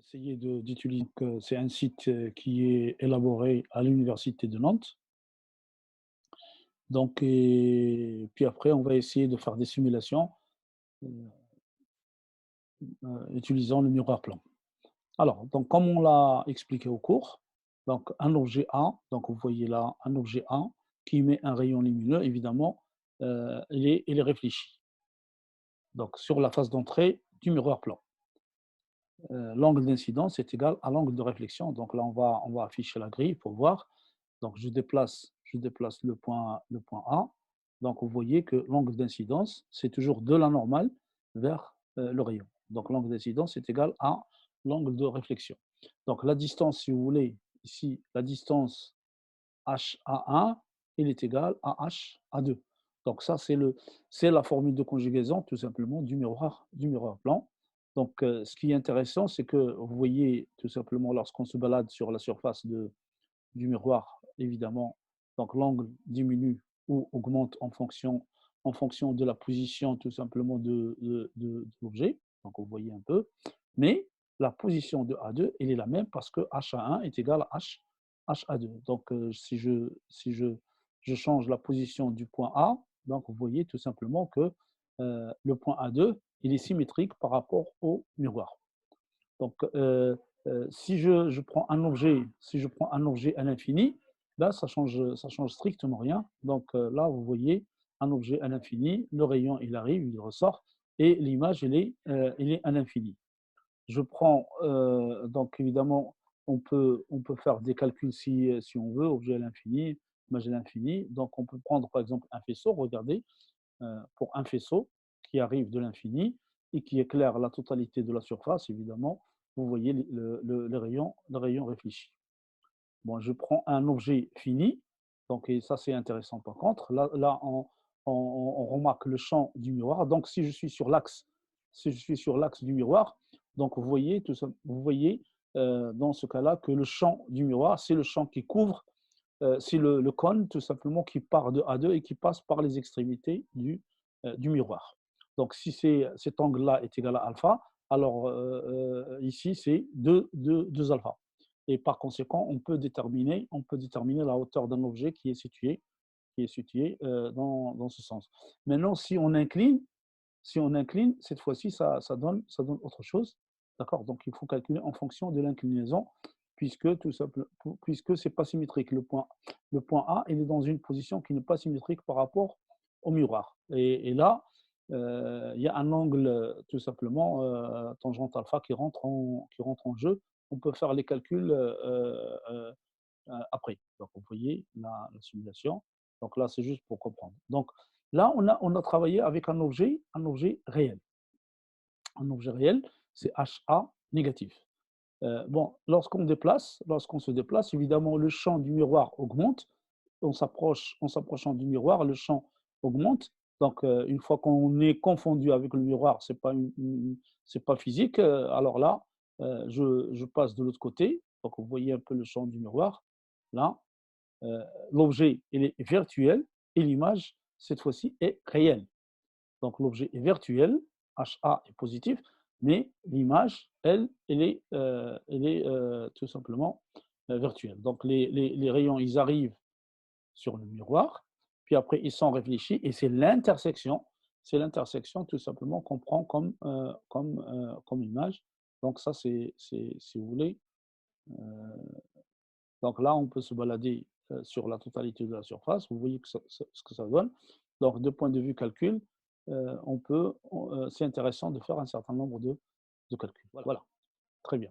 essayer d'utiliser. C'est un site qui est élaboré à l'université de Nantes. Donc, et puis après, on va essayer de faire des simulations euh, utilisant le miroir plan. Alors, donc, comme on l'a expliqué au cours, donc un objet A, donc vous voyez là un objet A qui émet un rayon lumineux, évidemment, il est réfléchi. Donc, sur la face d'entrée du miroir plan. L'angle d'incidence est égal à l'angle de réflexion. Donc là, on va afficher la grille pour voir. Donc je déplace le point A. Donc vous voyez que l'angle d'incidence, c'est toujours de la normale vers le rayon. Donc l'angle d'incidence est égal à l'angle de réflexion. Donc la distance, si vous voulez, ici, la distance HA1, il est égal à HA2. Donc ça, c'est la formule de conjugaison tout simplement du miroir plan. Donc ce qui est intéressant, c'est que vous voyez tout simplement lorsqu'on se balade sur la surface du miroir, évidemment, donc l'angle diminue ou augmente en fonction de la position tout simplement de l'objet. Donc vous voyez un peu. Mais la position de A2, elle est la même parce que HA1 est égal à HA2. Donc si je change la position du point A, donc vous voyez tout simplement que le point A2, il est symétrique par rapport au miroir. Donc, si je prends un objet, si je prends un objet à l'infini, là, ça change strictement rien. Donc, là, vous voyez un objet à l'infini, le rayon, il arrive, il ressort, et l'image, elle est à l'infini. Je prends, donc évidemment, on peut faire des calculs si on veut, objet à l'infini, image à l'infini. Donc, on peut prendre, par exemple, un faisceau, regardez, pour un faisceau qui arrive de l'infini et qui éclaire la totalité de la surface, évidemment, vous voyez le rayon réfléchi. Bon, je prends un objet fini, donc, et ça c'est intéressant par contre. Là on remarque le champ du miroir. Donc, si je suis sur l'axe du miroir, donc vous voyez dans ce cas-là que le champ du miroir, c'est le champ qui couvre, c'est le cône tout simplement qui part de A2 et qui passe par les extrémités du miroir. Donc, si cet angle-là est égal à alpha, alors ici c'est 2 alpha. Et par conséquent, on peut déterminer la hauteur d'un objet qui est situé dans ce sens. Maintenant, si on incline, cette fois-ci, ça donne autre chose. D'accord. Donc, il faut calculer en fonction de l'inclinaison, puisque ce n'est pas symétrique. Le point A, il est dans une position qui n'est pas symétrique par rapport au miroir. Et là, il y a un angle, tout simplement, tangente alpha qui rentre en jeu. On peut faire les calculs après. Donc, vous voyez la simulation. Donc là, c'est juste pour comprendre. Donc là, on a travaillé avec un objet réel. Un objet réel, c'est HA négatif. Bon, lorsqu'on se déplace, évidemment, le champ du miroir augmente. En s'approchant du miroir, le champ augmente. Donc, une fois qu'on est confondu avec le miroir, c'est pas physique. Alors là, je passe de l'autre côté. Donc, vous voyez un peu le champ du miroir. Là, euh, l'objet il est virtuel et l'image, cette fois-ci, est réelle. Donc, l'objet est virtuel, HA est positif, mais l'image, elle est tout simplement virtuelle. Donc, les rayons, ils arrivent sur le miroir, puis après, ils sont réfléchis, et c'est l'intersection tout simplement qu'on prend comme image. Donc, ça, si vous voulez, euh, donc là, on peut se balader sur la totalité de la surface. Vous voyez ce que ça donne. Donc, de point de vue calcul, c'est intéressant de faire un certain nombre de calculs. Voilà, très bien.